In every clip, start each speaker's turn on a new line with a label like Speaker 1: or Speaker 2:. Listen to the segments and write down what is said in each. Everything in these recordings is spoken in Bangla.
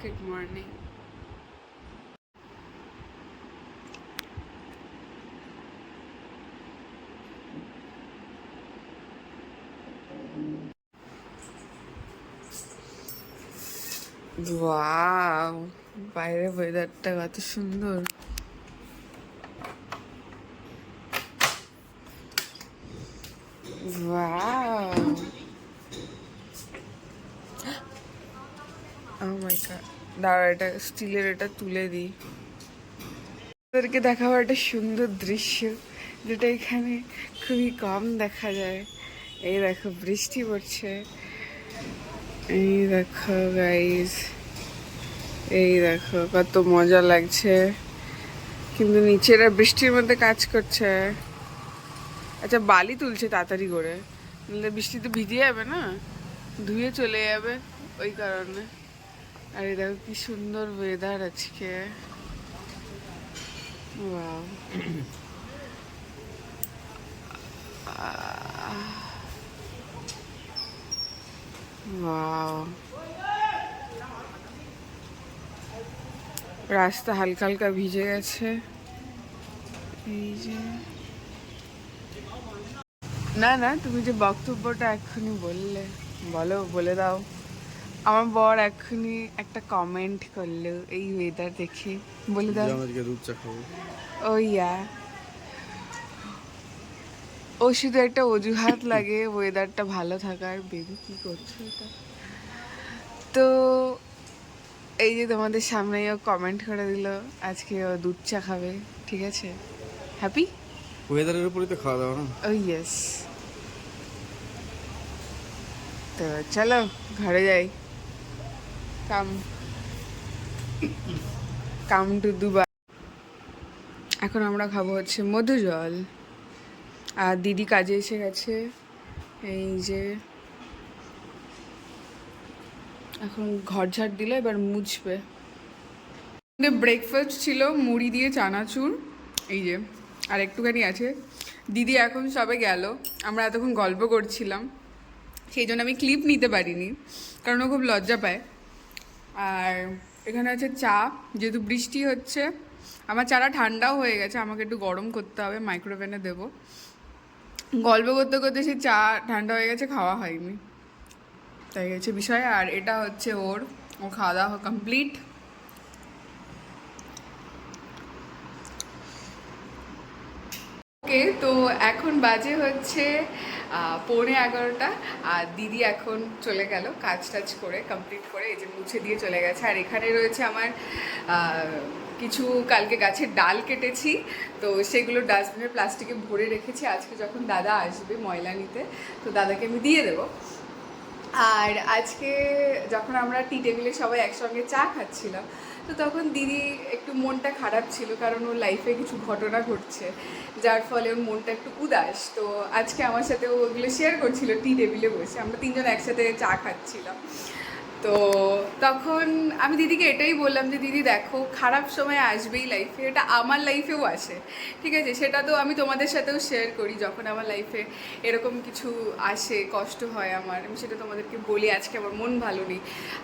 Speaker 1: Good morning. ওয়াও, বাইরে ওয়েদারটা কত সুন্দর। ওয়াও, ও মাই গড, দাঁড়া এটা স্টিলের এটা তুলে দিই। ওদেরকে দেখাবো একটা সুন্দর দৃশ্য যেটা এখানে খুবই কম দেখা যায়। এই দেখো বৃষ্টি পড়ছে, এই দেখো গাইস, এই দেখো কত মজা লাগছে। কিন্তু নিচেরা বৃষ্টির মধ্যে কাজ করছে। আচ্ছা বালি তুলছে তাড়াতাড়ি করে, নাহলে বৃষ্টিতে ভিজে যাবে না, ধুয়ে চলে যাবে ওই কারণে। আর এই দেখো কি সুন্দর ওয়েদার আজকে। ওয়াও, ওয়াও, রাস্তা হালকা হালকা ভিজে গেছে। এই যে না না, তুমি যে বক্তব্যটা এক্ষুনি বললে, বলো, বলে দাও। আমার বর এক্ষুনি একটা কমেন্ট করলো এই ওয়েদার দেখে, বলে দাও।
Speaker 2: আজকে দুধ চা খাবো।
Speaker 1: ও ইয়া, ও শুধু একটা অজুহাত লাগে ওয়েদারটা ভালো থাকার। বেবি কি করছো এটা? তো এই যে তোমাদের সামনেই ও কমেন্ট করে দিল আজকে ও দুধ চা খাবে, ঠিক আছে? হ্যাপি?
Speaker 2: ওয়েদারের উপরই তো খাওয়া দাওয়া না।
Speaker 1: ও ইয়েস। তো চলো ঘরে যাই। কাম কাম টু দুবাই। এখন আমরা খাবো হচ্ছে মধু জল। আর দিদি কাজে এসে গেছে। এই যে এখন ঘর ঝাড় দিলে এবার মুছবে। ব্রেকফাস্ট ছিল মুড়ি দিয়ে চানাচুর, এই যে, আর একটুখানি আছে। দিদি এখন সবে গেল, আমরা এতক্ষণ গল্প করছিলাম, সেই জন্য আমি ক্লিপ নিতে পারিনি, কারণ ও খুব লজ্জা পায়। আর এখানে আছে চা, যেহেতু বৃষ্টি হচ্ছে আমার চাটা ঠান্ডাও হয়ে গেছে, আমাকে একটু গরম করতে হবে, মাইক্রোওভেনে দেবো। গল্প করতে করতে সেই চা ঠান্ডা হয়ে গেছে, খাওয়া হয়নি, তাই গেছে বিষয়। আর এটা হচ্ছে ওর খাওয়া দাওয়া কমপ্লিট। ওকে, তো এখন বাজে হচ্ছে 11:45, আর দিদি এখন চলে গেল কাজ টাজ করে কমপ্লিট করে, এই যে মুছে দিয়ে চলে গেছে। আর এখানে রয়েছে আমার কিছু কালকে গাছের ডাল কেটেছি, তো সেগুলো ডাস্টবিনের প্লাস্টিকে ভরে রেখেছি, আজকে যখন দাদা আসবে ময়লা নিতে তো দাদাকে আমি দিয়ে দেবো। আর আজকে যখন আমরা টি টেবিলে সবাই একসঙ্গে চা খাচ্ছিলাম, তো তখন দিদি একটু মনটা খারাপ ছিল, কারণ ওর লাইফে কিছু ঘটনা ঘটছে যার ফলে ওর মনটা একটু উদাস। তো আজকে আমার সাথে ওগুলো শেয়ার করছিল টি টেবিলে বসে, আমরা তিনজন একসাথে চা খাচ্ছিলাম। তো তখন আমি দিদিকে এটাই বললাম যে দিদি দেখো, খারাপ সময় আসবেই লাইফে, এটা আমার লাইফেও আসে, ঠিক আছে? সেটা তো আমি তোমাদের সাথেও শেয়ার করি, যখন আমার লাইফে এরকম কিছু আসে, কষ্ট হয় আমার, আমি সেটা তোমাদেরকে বলি। আজকে আমার মন ভালো নেই,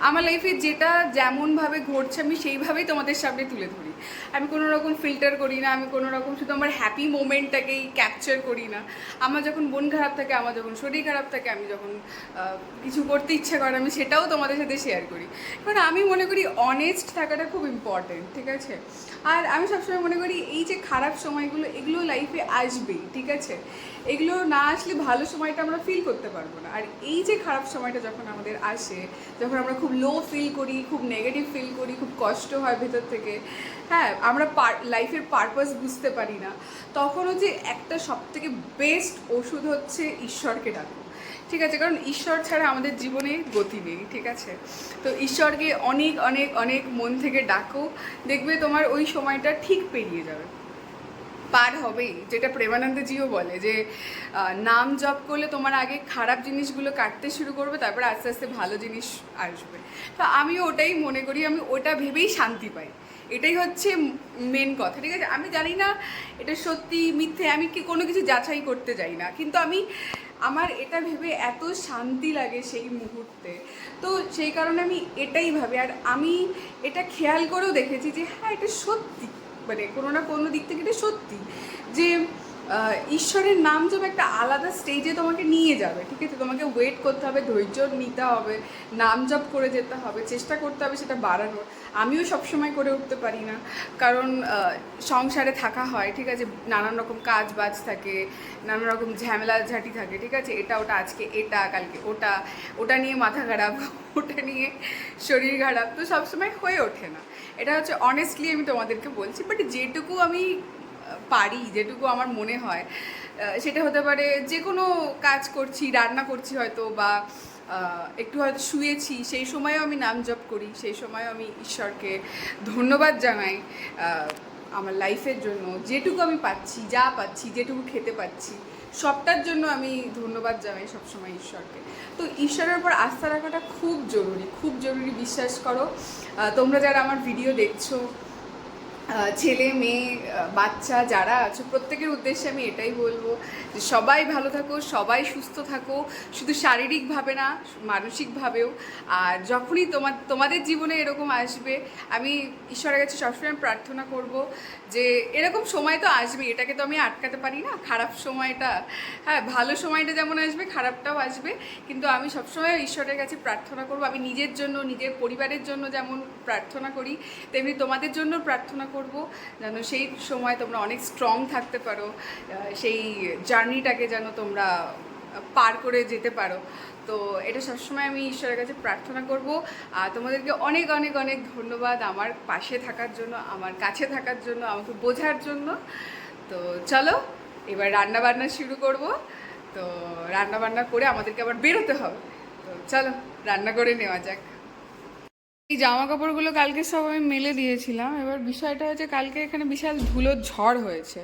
Speaker 1: আমার লাইফে যেটা যেমনভাবে ঘটছে আমি সেইভাবেই তোমাদের সামনে তুলে ধরি। আমি কোনো রকম ফিল্টার করি না, আমি কোনো রকম শুধু আমার হ্যাপি মোমেন্টটাকেই ক্যাপচার করি না। আমার যখন মন খারাপ থাকে, আমার যখন শরীর খারাপ থাকে, আমি যখন কিছু করতে ইচ্ছা করে, আমি সেটাও তোমাদের সাথে শেয়ার করি। কারণ আমি মনে করি অনেস্ট থাকাটা খুব ইম্পর্টেন্ট, ঠিক আছে? আর আমি সবসময় মনে করি এই যে খারাপ সময়গুলো, এগুলো লাইফে আসবেই, ঠিক আছে? এগুলো না আসলে ভালো সময়টা আমরা ফিল করতে পারবো না। আর এই যে খারাপ সময়টা যখন আমাদের আসে, যখন আমরা খুব লো ফিল করি, খুব নেগেটিভ ফিল করি, খুব কষ্ট হয় ভেতর থেকে, হ্যাঁ, আমরা লাইফের পারপাস বুঝতে পারি না, তখন হচ্ছে একটা সবথেকে বেস্ট ওষুধ হচ্ছে ঈশ্বরকে ডাকো, ঠিক আছে? কারণ ঈশ্বর ছাড়া আমাদের জীবনে গতি নেই, ঠিক আছে? তো ঈশ্বরকে অনেক অনেক অনেক মন থেকে ডাকো, দেখবে তোমার ওই সময়টা ঠিক পেরিয়ে যাবে, পার হবেই। যেটা প্রেমানন্দজিও বলে যে নাম জপ করলে তোমার আগে খারাপ জিনিসগুলো কাটতে শুরু করবে, তারপরে আস্তে আস্তে ভালো জিনিস আসবে। তো আমিও ওটাই মনে করি, আমি ওটা ভেবেই শান্তি পাই, এটাই হচ্ছে মেন কথা, ঠিক আছে? আমি জানি না এটা সত্যি মিথ্যে, আমি কি কোনো কিছু যাচাই করতে যাই না, কিন্তু আমি আমার এটা ভেবে এত শান্তি লাগে সেই মুহূর্তে। তো সেই কারণে আমি এটাই ভাবি, আর আমি এটা খেয়াল করেও দেখেছি যে হ্যাঁ এটা সত্যি, মানে কোনো না কোনো দিক থেকে এটা সত্যি যে ঈশ্বরের নাম যখন একটা আলাদা স্টেজে তোমাকে নিয়ে যাবে, ঠিক আছে, তোমাকে ওয়েট করতে হবে, ধৈর্য নিতে হবে, নাম জপ করে যেতে হবে, চেষ্টা করতে হবে সেটা বাড়ানোর। আমিও সবসময় করে উঠতে পারি না, কারণ সংসারে থাকা হয়, ঠিক আছে, নানান রকম কাজ বাজ থাকে, নানান রকম ঝামেলা ঝাঁটি থাকে, ঠিক আছে, এটা ওটা, আজকে এটা কালকে ওটা, ওটা নিয়ে মাথা খারাপ, ওটা নিয়ে শরীর খারাপ, তো সবসময় হয়ে ওঠে না। এটা হচ্ছে অনেস্টলি আমি তোমাদেরকে বলছি, বাট যেটুকু আমি পারি, যেটুকু আমার মনে হয়, সেটা হতে পারে যে কোনো কাজ করছি, রান্না করছি হয়তো, বা একটু হয়তো শুয়েছি, সেই সময়ও আমি নাম জপ করি, সেই সময়ও আমি ঈশ্বরকে ধন্যবাদ জানাই আমার লাইফের জন্য, যেটুকু আমি পাচ্ছি, যা পাচ্ছি, যেটুকু খেতে পাচ্ছি, সবটার জন্য আমি ধন্যবাদ জানাই সবসময় ঈশ্বরকে। তো ঈশ্বরের উপর আস্থা রাখাটা খুব জরুরি, খুব জরুরি, বিশ্বাস করো। তোমরা যারা আমার ভিডিও দেখছো, ছেলে মেয়ে বাচ্চা যারা আছো, প্রত্যেকের উদ্দেশ্যে আমি এটাই বলবো যে সবাই ভালো থাকো, সবাই সুস্থ থাকো, শুধু শারীরিকভাবে না, মানসিকভাবেও। আর যখনই তোমাদের জীবনে এরকম আসবে, আমি ঈশ্বরের কাছে সবসময় প্রার্থনা করব যে এরকম সময় তো আসবে, এটাকে তো আমি আটকাতে পারি না, খারাপ সময়টা, হ্যাঁ, ভালো সময়টা যেমন আসবে খারাপটাও আসবে, কিন্তু আমি সবসময় ঈশ্বরের কাছে প্রার্থনা করব। আমি নিজের জন্য, নিজের পরিবারের জন্য যেমন প্রার্থনা করি, তেমনি তোমাদের জন্য প্রার্থনা করব যেন সেই সময় তোমরা অনেক স্ট্রং থাকতে পারো, সেই জার্নিটাকে যেন তোমরা পার করে যেতে পারো। তো এটা সবসময় আমি ঈশ্বরের কাছে প্রার্থনা করব। আর তোমাদেরকে অনেক অনেক অনেক ধন্যবাদ আমার পাশে থাকার জন্য, আমার কাছে থাকার জন্য, আমাকে বোঝার জন্য। তো চলো এবার রান্না বান্না শুরু করব। তো রান্না বান্না করে আমাদেরকে আবার বেরোতে হবে, তো চলো রান্না করে নেওয়া যাক। এই জামা কাপড়গুলো কালকে সব আমি মেলে দিয়েছিলাম, এবার বিষয়টা হচ্ছে কালকে এখানে বিশাল ধুলোর ঝড় হয়েছে,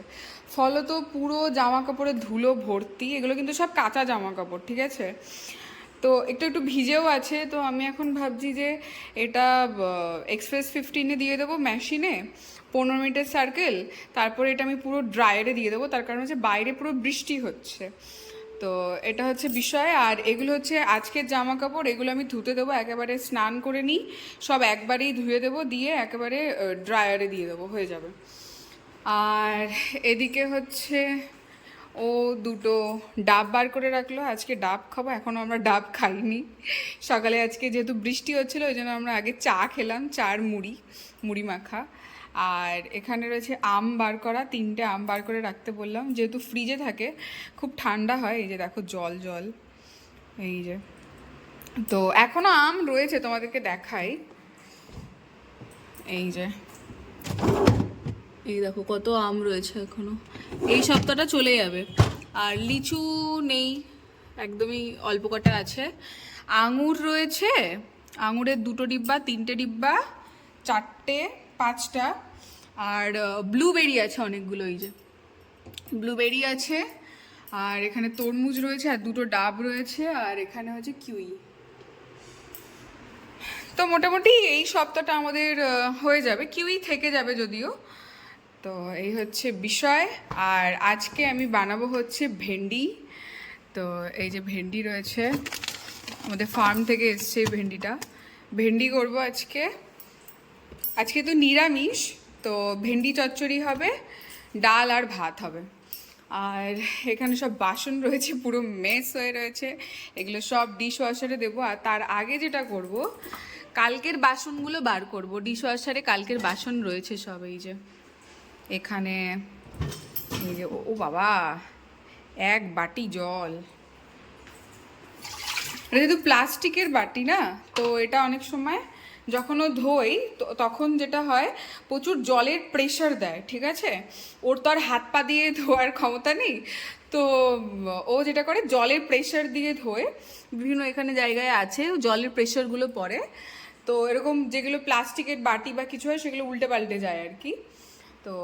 Speaker 1: ফলত পুরো জামা কাপড়ে ধুলো ভর্তি। এগুলো কিন্তু সব কাঁচা জামা কাপড়, ঠিক আছে, তো একটু একটু ভিজেও আছে। তো আমি এখন ভাবছি যে এটা এক্সপ্রেস 15-এ দিয়ে দেবো মেশিনে, 15 মিনিটের সার্কেল, তারপরে এটা আমি পুরো ড্রায়ারে দিয়ে দেবো, তার কারণ হচ্ছে বাইরে পুরো বৃষ্টি হচ্ছে। তো এটা হচ্ছে বিষয়। আর এগুলো হচ্ছে আজকের জামা কাপড়, এগুলো আমি ধুতে দেবো, একেবারে স্নান করে নিই, সব একবারেই ধুয়ে দেবো, দিয়ে একেবারে ড্রায়ারে দিয়ে দেবো, হয়ে যাবে। আর এদিকে হচ্ছে ও দুটো ডাব বার করে রাখলো, আজকে ডাব খাবো, এখনও আমরা ডাব খাইনি। সকালে আজকে যেহেতু বৃষ্টি হচ্ছিলো ওই জন্য আমরা আগে চা খেলাম, চার মুড়ি, মুড়ি মাখা। আর এখানে রয়েছে আম বার করা, 3টে আম বার করে রাখতে বললাম, যেহেতু ফ্রিজে থাকে খুব ঠান্ডা হয়। এই যে দেখো জল জল, এই যে, তো এখনও আম রয়েছে, তোমাদেরকে দেখাই, এই যে, এই দেখো কত আম রয়েছে এখনো, এই সপ্তাহটা চলে যাবে। আর লিচু নেই, একদমই অল্প কটা আছে। আঙুর রয়েছে, আঙুরের 2টো ডিব্বা, 3টে ডিব্বা, 4টে, 5টা। আর ব্লুবেরি আছে অনেকগুলো, এই যে ব্লুবেরি আছে। আর এখানে তরমুজ রয়েছে, আর 2টো ডাব রয়েছে, আর এখানে হচ্ছে কিউই। তো মোটামুটি এই সপ্তাহটা আমাদের হয়ে যাবে, কিউই থেকে যাবে যদিও। তো এই হচ্ছে বিষয়। আর আজকে আমি বানাবো হচ্ছে ভেন্ডি। তো এই যে ভেন্ডি রয়েছে, আমাদের ফার্ম থেকে এসছে এই ভেন্ডিটা, ভেন্ডি করব আজকে। আজকে তো নিরামিষ, তো ভেন্ডি চচ্চড়ি হবে, ডাল আর ভাত হবে। আর এখানে সব বাসন রয়েছে, পুরো মেস হয়ে রয়েছে, এগুলো সব ডিশ ওয়াশারে দেবো। আর তার আগে যেটা করব, কালকের বাসনগুলো বার করব, ডিশ ওয়াশারে কালকের বাসন রয়েছে সব, এই যে এখানে, এই যে, ও বাবা, 1 বাটি জল। এটা যেহেতু প্লাস্টিকের বাটি না, তো এটা অনেক সময় যখন ও ধোই তখন যেটা হয়, প্রচুর জলের প্রেশার দেয়, ঠিক আছে, ওর তো আর হাত পা দিয়ে ধোয়ার ক্ষমতা নেই, তো ও যেটা করে জলের প্রেশার দিয়ে ধোয়, বিভিন্ন এখানে জায়গায় আছে জলের প্রেশারগুলো পড়ে, তো এরকম যেগুলো প্লাস্টিকের বাটি বা কিছু হয় সেগুলো উল্টে পাল্টে যায় আর কি। তো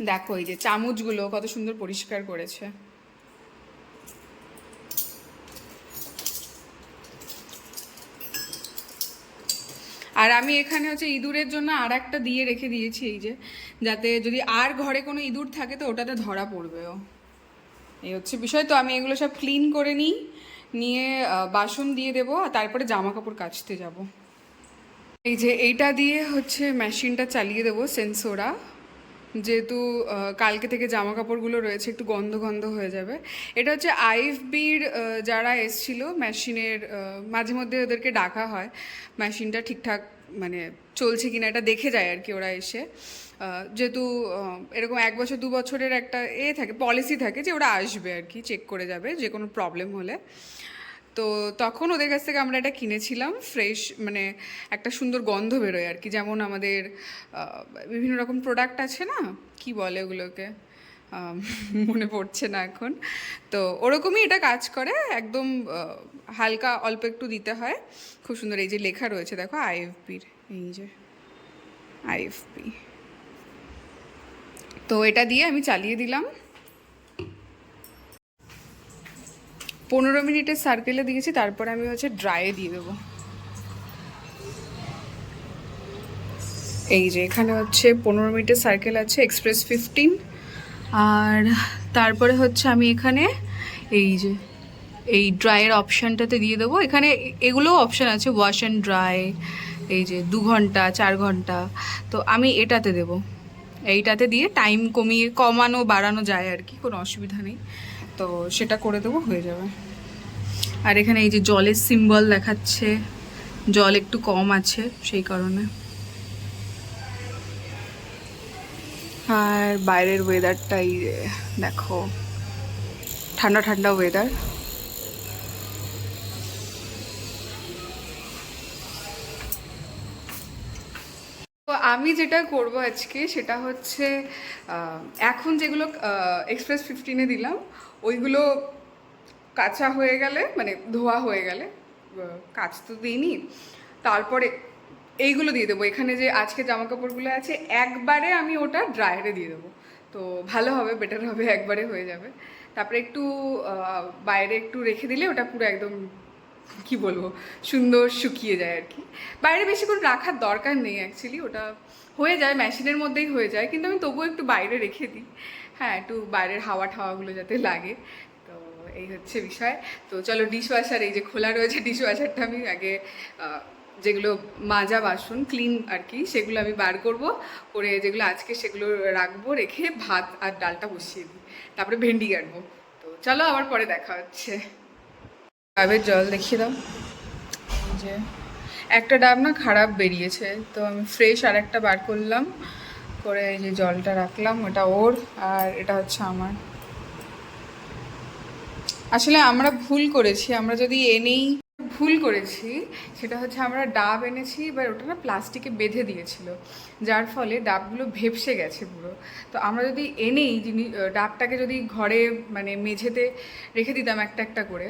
Speaker 1: দেখো এই যে চামচগুলো কত সুন্দর পরিষ্কার করেছে। আর আমি এখানে হচ্ছে ইঁদুরের জন্য আর একটা দিয়ে রেখে দিয়েছি, এই যে, যাতে যদি আর ঘরে কোনো ইঁদুর থাকে তো ওটাতে ধরা পড়বেও। এই হচ্ছে বিষয়। তো আমি এগুলো সব ক্লিন করে নিই, নিয়ে বাসন দিয়ে দেবো, আর তারপরে জামা কাপড় কাচতে যাব। এই যে এইটা দিয়ে হচ্ছে মেশিনটা চালিয়ে দেবো সেন্সোরা, যেহেতু কালকে থেকে জামা কাপড়গুলো রয়েছে একটু গন্ধ গন্ধ হয়ে যাবে। এটা হচ্ছে আইএফবির যারা এসছিল মেশিনের, মাঝে মধ্যে ওদেরকে ডাকা হয় মেশিনটা ঠিকঠাক মানে চলছে কিনা এটা দেখে যায় আর কি ওরা এসে। যেহেতু এরকম 1 বছর 2 বছরের একটা থাকে, পলিসি থাকে যে ওরা আসবে আর কি, চেক করে যাবে যে কোনো প্রবলেম হলে। তো তখন ওদের কাছ থেকে আমরা এটা কিনেছিলাম ফ্রেশ, মানে একটা সুন্দর গন্ধ বেরোয় আর কি, যেমন আমাদের বিভিন্ন রকম প্রোডাক্ট আছে না, কি বলে ওগুলোকে, মনে পড়ছে না এখন। তো ওরকমই এটা কাজ করে, একদম হালকা অল্প একটু দিতে হয়, খুব সুন্দর। এই যে লেখা রয়েছে দেখো আইএফপির, এই যে আইএফপি। তো এটা দিয়ে আমি চালিয়ে দিলাম। 15 মিনিটের সার্কেলে দিয়েছি, তারপরে আমি হচ্ছে ড্রাইয়ে দিয়ে দেবো। এই যে এখানে হচ্ছে 15 মিনিটের সার্কেল আছে, এক্সপ্রেস 15। আর তারপরে হচ্ছে আমি এখানে এই যে এই ড্রাইয়ের অপশানটাতে দিয়ে দেবো। এখানে এগুলোও অপশান আছে, ওয়াশ অ্যান্ড ড্রাই, এই যে 2 ঘন্টা 4 ঘন্টা। তো আমি এটাতে দেবো, এইটাতে দিয়ে টাইম কমানো বাড়ানো যায় আর কি, কোনো অসুবিধা নেই। তো সেটা করে দেবো, হয়ে যাবে। আর এখানে এই যে জলের সিম্বল দেখাচ্ছে, জল একটু কম আছে সেই কারণে। আর বাইরের ওয়েদারটাই দেখো, ঠান্ডা ঠান্ডা ওয়েদার। তো আমি যেটা করব আজকে সেটা হচ্ছে এখন যেগুলো এক্সপ্রেস 15-এ দিলাম ওইগুলো কাঁচা হয়ে গেলে, মানে ধোয়া হয়ে গেলে, কাচ তো দিইনি, তারপরে এইগুলো দিয়ে দেবো। এখানে যে আজকে জামা কাপড়গুলো আছে একবারে আমি ওটা ড্রায়ারে দিয়ে দেবো, তো ভালো হবে, বেটার হবে, একবারে হয়ে যাবে। তারপরে একটু বাইরে একটু রেখে দিলে ওটা পুরো একদম কি বলবো সুন্দর শুকিয়ে যায় আর কি। বাইরে বেশিক্ষণ রাখার দরকার নেই অ্যাকচুয়ালি, ওটা হয়ে যায় মেশিনের মধ্যেই হয়ে যায়, কিন্তু আমি তবুও একটু বাইরে রেখে দিই, হ্যাঁ, একটু বাইরের হাওয়া ঠাওয়াগুলো যাতে লাগে। তো এই হচ্ছে বিষয়। তো চলো ডিশ ওয়াশার, এই যে খোলা রয়েছে ডিশ ওয়াশারটা, আমি আগে যেগুলো মাজা বাসন ক্লিন আর কি সেগুলো আমি বার করব, করে যেগুলো আজকে সেগুলো রাখবো, রেখে ভাত আর ডালটা বসিয়ে দিই, তারপরে ভেন্ডি কাটবো। তো চলো আবার পরে দেখা হচ্ছে। ডাবের জল দেখিয়ে দাও। যে একটা ডাব না খারাপ বেরিয়েছে, তো আমি ফ্রেশ আর একটা বার করলাম, করে এই যে জলটা রাখলাম, ওটা ওর আর এটা হচ্ছে আমার। আসলে আমরা ভুল করেছি, আমরা যদি এনেই ভুল করেছি, সেটা হচ্ছে আমরা ডাব এনেছি, এবার ওটা না প্লাস্টিকে বেঁধে দিয়েছিল, যার ফলে ডাবগুলো ভেপসে গেছে পুরো। তো আমরা যদি এনেই ডাবটাকে যদি ঘরে মানে মেঝেতে রেখে দিতাম একটা একটা করে,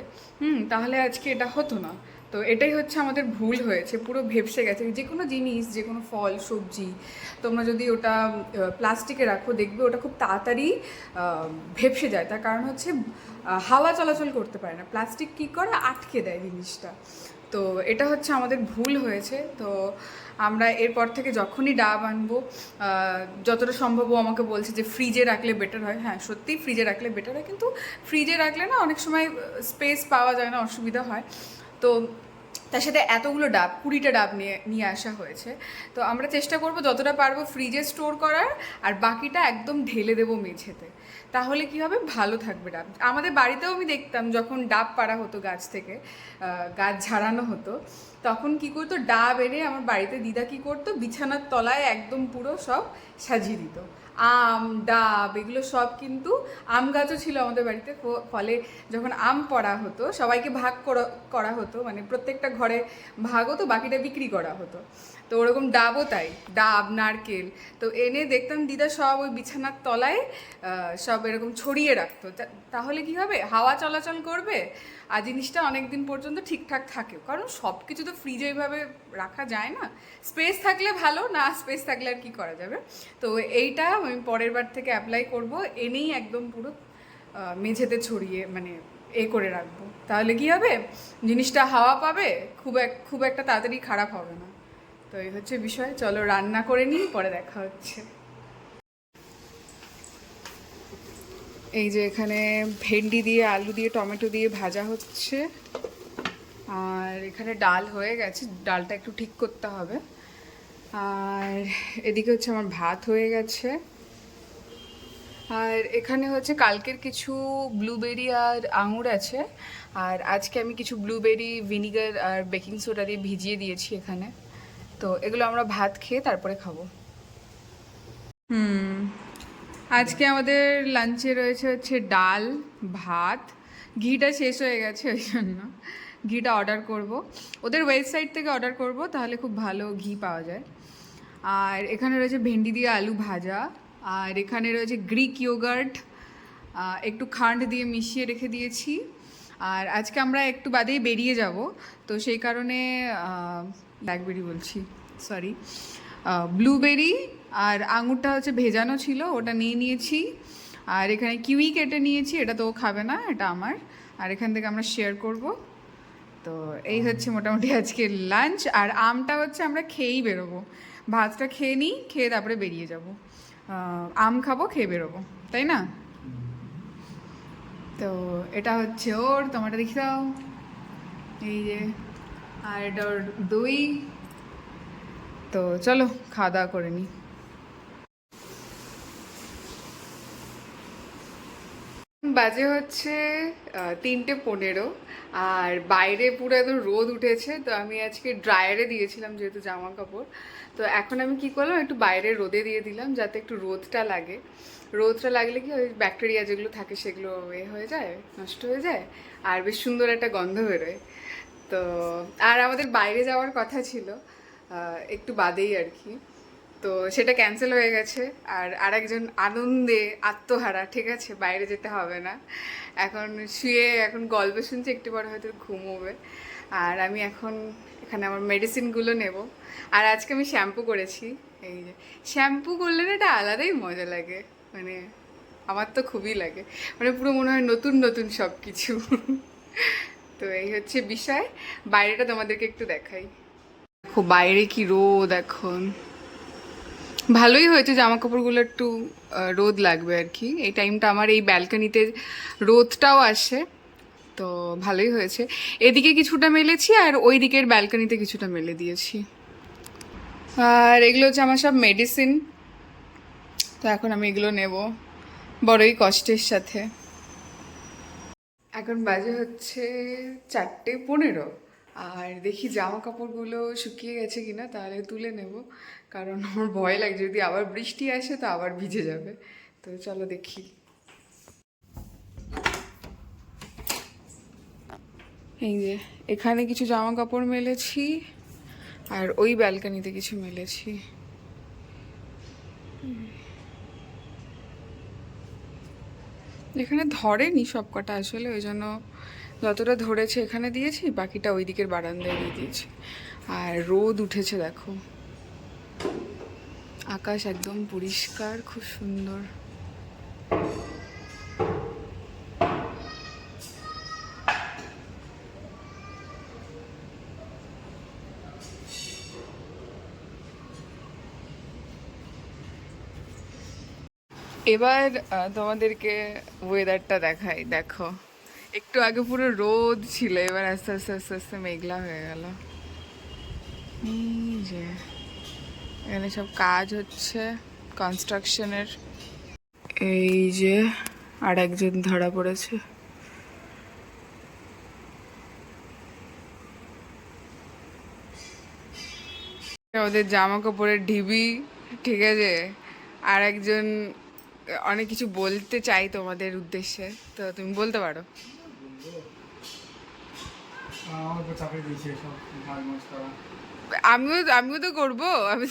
Speaker 1: তাহলে আজকে এটা হতো না। তো এটাই হচ্ছে আমাদের ভুল হয়েছে, পুরো ভেপসে গেছে। যে কোনো জিনিস, যে কোনো ফল সবজি তোমরা যদি ওটা প্লাস্টিকে রাখো, দেখবে ওটা খুব তাড়াতাড়ি ভেপসে যায়। তার কারণ হচ্ছে হাওয়া চলাচল করতে পারে না, প্লাস্টিক কী করে আটকে দেয় জিনিসটা। তো এটা হচ্ছে আমাদের ভুল হয়েছে। তো আমরা এরপর থেকে যখনই ডাব আনবো, যতটা সম্ভব ও আমাকে বলছে যে ফ্রিজে রাখলে বেটার হয়। হ্যাঁ সত্যিই ফ্রিজে রাখলে বেটার হয়, কিন্তু ফ্রিজে রাখলে না অনেক সময় স্পেস পাওয়া যায় না, অসুবিধা হয়। তো তার সাথে এতগুলো ডাব, 20টা ডাব নিয়ে নিয়ে আসা হয়েছে। তো আমরা চেষ্টা করব যতটা পারবো ফ্রিজে স্টোর করার, আর বাকিটা একদম ঢেলে দেবো মেঝেতে। তাহলে কি হবে, ভালো থাকবে ডাব। আমাদের বাড়িতেও আমি দেখতাম যখন ডাব পাড়া হতো গাছ থেকে, গাছ ঝাড়ানো হতো, তখন কি করতো, ডাব এনে আমার বাড়িতে দিদা কি করতো, বিছানার তলায় একদম পুরো সব সাজিয়ে দিত। আম ডাব এগুলো সব, কিন্তু আম গাছও ছিল আমাদের বাড়িতে, ফলে যখন আম পড়া হতো সবাইকে ভাগ করা হতো, মানে প্রত্যেকটা ঘরে ভাগ হতো, বাকিটা বিক্রি করা হতো। তো ওরকম ডাবও তাই, ডাব নারকেল তো এনে দেখতাম দিদা সব ওই বিছানার তলায় সব এরকম ছড়িয়ে রাখতো। তাহলে কি হবে, হাওয়া চলাচল করবে, আর জিনিসটা অনেক দিন পর্যন্ত ঠিকঠাক থাকে। কারণ সব কিছু তো ফ্রিজে এইভাবে রাখা যায় না, স্পেস থাকলে ভালো, না স্পেস থাকলে আর কি করা যাবে। তো এইটা আমি পরের বার থেকে অ্যাপ্লাই করব, এনেই একদম পুরো মেঝেতে ছড়িয়ে মানে করে রাখবো। তাহলে কি হবে, জিনিসটা হাওয়া পাবে, খুব একটা তাড়াতাড়ি খারাপ হবে না। তো এই হচ্ছে বিষয়। চলো রান্না করে নিই, পরে দেখা হচ্ছে। এই যে এখানে ভেন্ডি দিয়ে আলু দিয়ে টমেটো দিয়ে ভাজা হচ্ছে, আর এখানে ডাল হয়ে গেছে, ডালটা একটু ঠিক করতে হবে। আর এদিকে হচ্ছে আমার ভাত হয়ে গেছে। আর এখানে হচ্ছে কালকের কিছু ব্লুবেরি আর আঙুর আছে, আর আজকে আমি কিছু ব্লুবেরি ভিনিগার আর বেকিং সোডা দিয়ে ভিজিয়ে দিয়েছি এখানে। তো এগুলো আমরা ভাত খেয়ে তারপরে খাবো। আজকে আমাদের লাঞ্চে রয়েছে হচ্ছে ডাল, ভাত। ঘিটা শেষ হয়ে গেছে, ওই জন্য ঘিটা অর্ডার করব। ওদের ওয়েবসাইট থেকে অর্ডার করব, তাহলে খুব ভালো ঘি পাওয়া যায়। আর এখানে রয়েছে ভেন্ডি দিয়ে আলু ভাজা, আর এখানে রয়েছে গ্রিক ইয়োগার্ট, একটু খান্ড দিয়ে মিশিয়ে রেখে দিয়েছি। আর আজকে আমরা একটু বাদেই বেরিয়ে যাব, তো সেই কারণে ব্ল্যাকবেরি বলছি, সরি, ব্লুবেরি আর আঙুরটা হচ্ছে ভেজানো ছিল, ওটা নিয়ে নিয়েছি। আর এখানে কিউই কেটে নিয়েছি, এটা তো ও খাবে না, এটা আমার। আর এখান থেকে আমরা শেয়ার করব। তো এই হচ্ছে মোটামুটি আজকে লাঞ্চ। আর আমটা হচ্ছে আমরা খেয়েই বেরোবো, ভাতটা খেয়ে নিই, খেয়ে তারপরে বেরিয়ে যাব। আম খাবো, খেয়ে বেরোবো, তাই না? তো এটা হচ্ছে ওর, তোমারটা দেখি দাও, এই যে। আর এটা ওর দই। তো চলো খাওয়া দাওয়া করে নিই। বাজে হচ্ছে 3:15, আর বাইরে পুরো একদম রোদ উঠেছে। তো আমি আজকে ড্রায়ারে দিয়েছিলাম যেহেতু জামা কাপড়, তো এখন আমি কি করলাম, একটু বাইরে রোদে দিয়ে দিলাম যাতে একটু রোদটা লাগে। রোদটা লাগলে কি ওই ব্যাকটেরিয়া যেগুলো থাকে সেগুলো হয়ে যায়, নষ্ট হয়ে যায়, আর বেশ সুন্দর একটা গন্ধ বেরোয়। তো আর আমাদের বাইরে যাওয়ার কথা ছিল একটু বাদেই আর কি, তো সেটা ক্যান্সেল হয়ে গেছে। আর আরেকজন আনন্দে আত্মহারা, ঠিক আছে বাইরে যেতে হবে না, এখন শুয়ে এখন গল্প শুনছে, একটু পরে হয়তো ঘুমোবে। আর আমি এখন এখানে আমার মেডিসিনগুলো নেব। আর আজকে আমি শ্যাম্পু করেছি, এই যে শ্যাম্পু করলে না এটা আলাদাই মজা লাগে, মানে আমার তো খুবই লাগে, মানে পুরো মনে হয় নতুন নতুন সব কিছু। তো এই হচ্ছে বিষয়। বাইরেটা তোমাদেরকে একটু দেখাই, দেখো বাইরে কি রোদ এখন। ভালোই হয়েছে জামা কাপড়গুলো একটু রোদ লাগবে আর কি, এই টাইমটা আমার এই ব্যালকনিতে রোদটাও আসে, তো ভালোই হয়েছে। এদিকে কিছুটা মেলেছি আর ওই দিকের ব্যালকনিতে কিছুটা মেলে দিয়েছি। আর এগুলো হচ্ছে আমার সব মেডিসিন, তো এখন আমি এগুলো নেব বড়ই কষ্টের সাথে। এখন বাজে হচ্ছে 4:15, আর দেখি জামা কাপড়গুলো শুকিয়ে গেছে কিনা, তাহলে তুলে নেব, কারণ আমার ভয় লাগছে যদি আবার বৃষ্টি আসে তো আবার ভিজে যাবে। তো চলো দেখি। এই যে এখানে কিছু জামা কাপড় মেলেছি, আর ওই ব্যালকনিতে কিছু মেলেছি। এখানে ধরেনি সব কটা আসলে, ওই জন্য যতটা ধরেছে এখানে দিয়েছি, বাকিটা ওই দিকের বারান্দায় দিয়ে দিয়েছি। আর রোদ উঠেছে দেখো, আকাশ একদম পরিষ্কার, খুব সুন্দর। এবার তোমাদেরকে ওয়েদারটা দেখাই, দেখো একটু আগে পুরো রোদ ছিল, এবার আস্তে আস্তে আস্তে আস্তে মেঘলা হয়ে গেল। এই যে এখানে সব কাজ হচ্ছে কনস্ট্রাকশনের। এই যে আর একজন ধরা পড়েছে। ওদের জামা কাপড়ের ঢিবি, ঠিক আছে। আর একজন অনেক কিছু বলতে চাই তোমাদের উদ্দেশ্যে, তো তুমি বলতে পারো। আমিও আমিও তো করবো, আমি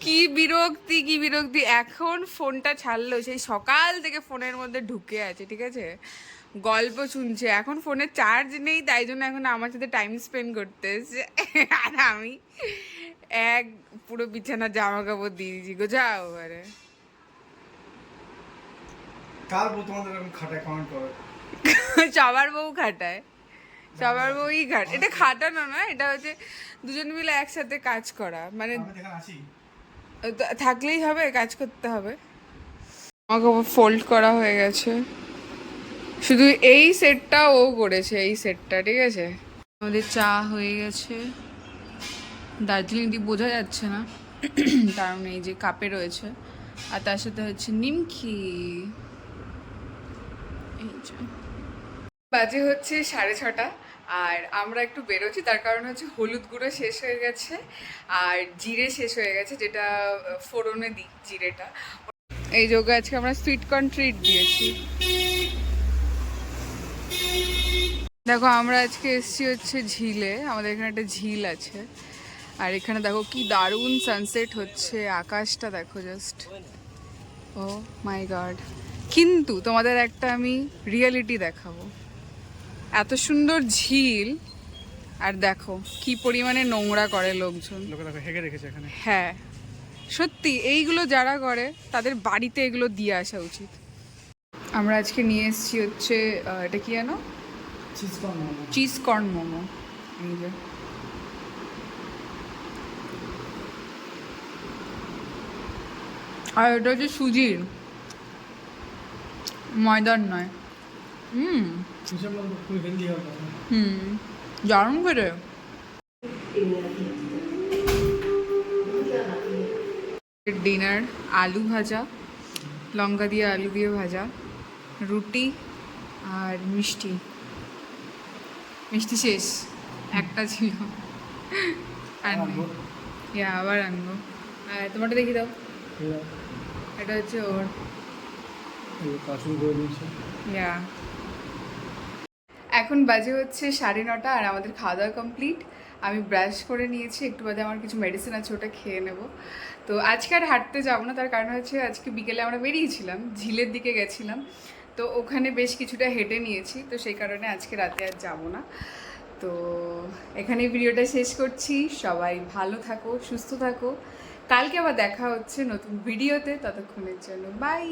Speaker 1: কি বিরক্তি, কি বিরক্তি। এখন ফোনটা ছাড়লো, সেই সকাল থেকে ফোনের মধ্যে ঢুকে আছে, ঠিক আছে, গল্প শুনছে। এখন ফোনে চার্জ নেই, তাই জন্য এখন আমার সাথে টাইম স্পেন্ড করতে এসছে। আর আমি এক পুরো বিছানা জামা কাপড় দিয়ে দিয়েছি, গোছাও এবারে।
Speaker 2: কার বউ তোমাদের এরকম খাটায় কমেন্ট করো?
Speaker 1: সবার বউ খাটায়, সবার বউই খাট, এটা খাটানো না, এটা হচ্ছে দুজন মিলে একসাথে কাজ করা, মানে থাকলেই হবে, কাজ করতে হবে। আমাকে ফোল্ড করা হয়ে গেছে, শুধু এই সেটটা ও করেছে, এই সেটটা, ঠিক আছে। আমাদের চা হয়ে গেছে, দার্জিলিং টি বোঝা যাচ্ছে না কারণ এই যে কাপে রয়েছে, আর তার সাথে হচ্ছে নিমকি। এই যে বাজে হচ্ছে 6:30, আর আমরা একটু বেরোচ্ছি, তার কারণ হচ্ছে হলুদ গুঁড়ো শেষ হয়ে গেছে আর জিরে শেষ হয়ে গেছে, যেটা ফোড়নে দিই জিরেটা। এই যোগে আজকে আমরা সুইট কর্ন ট্রিট দিয়েছি। দেখো আমরা আজকে এসেছি হচ্ছে ঝিলে, আমাদের এখানে একটা ঝিল আছে, আর এখানে দেখো কি দারুণ সানসেট হচ্ছে, আকাশটা দেখো জাস্ট, ও মাই গড। কিন্তু তোমাদের একটা আমি রিয়েলিটি দেখাবো, এত সুন্দর ঝিল আর দেখো কি পরিমাণে নোংরা করে লোকজন।
Speaker 2: লোকে দেখো হেগে রেখেছে এখানে।
Speaker 1: হ্যাঁ সত্যি, এইগুলো যারা করে তাদের বাড়িতে এগুলো দিয়ে আসা উচিত। আমরা আজকে নিয়ে এসেছি হচ্ছে এটা কি জানো, চিজ কর্ন মোমো। এই যে আর এটা হচ্ছে সুজির, ময়দার নয়।
Speaker 2: খুবই হেলদি হওয়ার কথা।
Speaker 1: দারুণ করে। ডিনার আলু ভাজা, লঙ্কা দিয়ে আলু দিয়ে ভাজা, রুটি আর মিষ্টি। মিষ্টি শেষ, একটা ছিল আর নেই। ইয়া আবার আনবো। আর তোমারটা দেখি দাও, এটা হচ্ছে ওর। ইয়া এখন বাজে হচ্ছে 9:30 আর আমাদের খাওয়া দাওয়া কমপ্লিট। আমি ব্রাশ করে নিয়েছি, একটু বাদে আমার কিছু মেডিসিন আছে, ওটা খেয়ে নেব। তো আজকে আর হাঁটতে যাবো না, তার কারণ হচ্ছে আজকে বিকেলে আমরা বেরিয়েছিলাম, ঝিলের দিকে গেছিলাম, তো ওখানে বেশ কিছুটা হেঁটে নিয়েছি, তো সেই কারণে আজকে রাতে আর যাবো না। তো এখানেই ভিডিওটা শেষ করছি। সবাই ভালো থাকো, সুস্থ থাকো, কালকে আবার দেখা হচ্ছে নতুন ভিডিওতে, ততক্ষণের জন্য বাই।